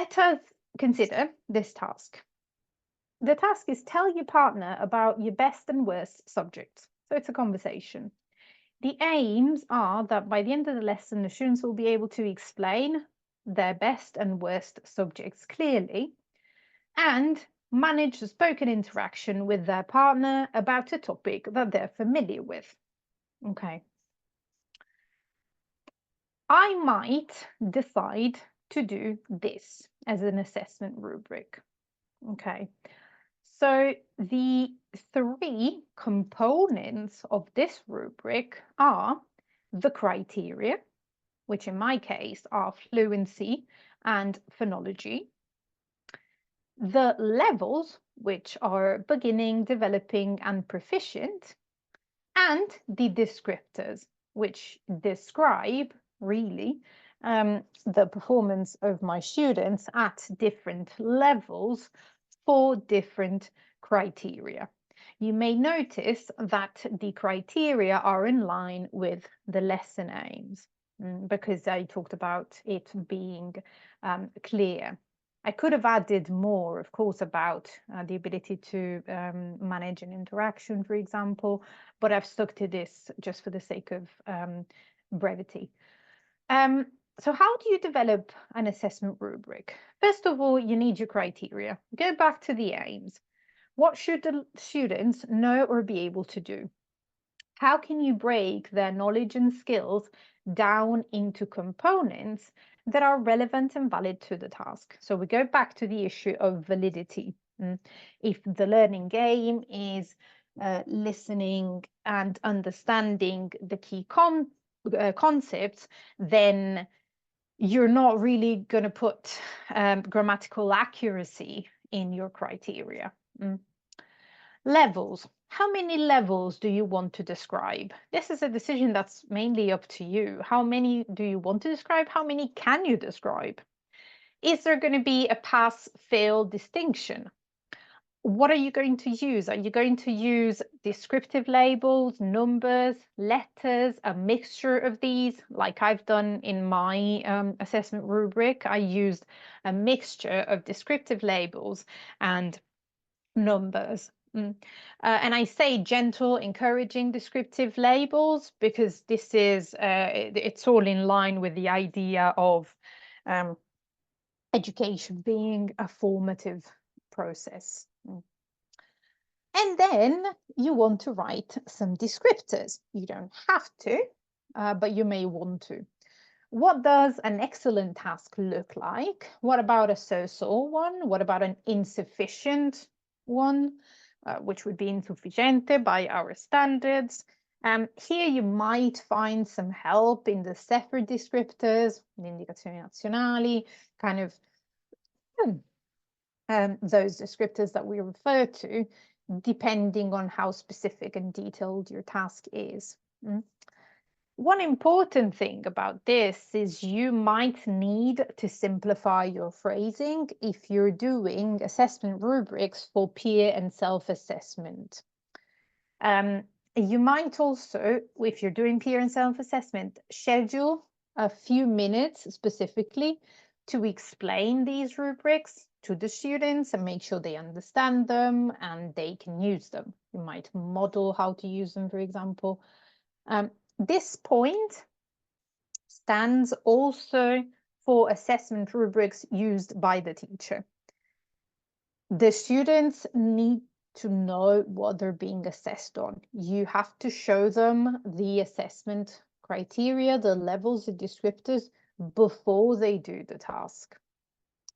let us consider this task. The task is tell your partner about your best and worst subjects. So it's a conversation. The aims are that by the end of the lesson, the students will be able to explain their best and worst subjects clearly and manage the spoken interaction with their partner about a topic that they're familiar with. Okay. I might decide to do this as an assessment rubric. Okay. So the three components of this rubric are the criteria, which in my case are fluency and phonology, the levels, which are beginning, developing, and proficient, and the descriptors, which describe really the performance of my students at different levels for different criteria. You may notice that the criteria are in line with the lesson aims because I talked about it being clear. I could have added more, of course, about the ability to manage an interaction, for example, but I've stuck to this just for the sake of brevity. So how do you develop an assessment rubric? First of all, you need your criteria. Go back to the aims. What should the students know or be able to do? How can you break their knowledge and skills down into components that are relevant and valid to the task? So we go back to the issue of validity. If the learning game is listening and understanding the key concepts, then you're not really going to put grammatical accuracy in your criteria. Levels. How many levels do you want to describe? This is a decision that's mainly up to you. How many do you want to describe? How many can you describe? Is there going to be a pass-fail distinction? What are you going to use? Are you going to use descriptive labels, numbers, letters, a mixture of these? Like I've done in my assessment rubric, I used a mixture of descriptive labels and numbers. And I say gentle, encouraging descriptive labels because this is, it's all in line with the idea of education being a formative process. And then you want to write some descriptors. You don't have to, but you may want to. What does an excellent task look like? What about a so-so one? What about an insufficient one, which would be insufficiente by our standards? Here you might find some help in the separate descriptors, the indicazioni nazionali, kind of those descriptors that we refer to, depending on how specific and detailed your task is. One important thing about this is you might need to simplify your phrasing if you're doing assessment rubrics for peer and self-assessment. You might also, if you're doing peer and self-assessment, schedule a few minutes specifically to explain these rubrics to the students and make sure they understand them and they can use them. You might model how to use them, for example. This point stands also for assessment rubrics used by the teacher. The students need to know what they're being assessed on. You have to show them the assessment criteria, the levels, the descriptors before they do the task,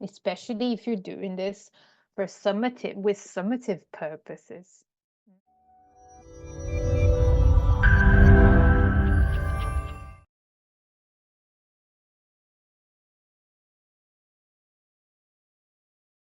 especially if you're doing this for with summative purposes.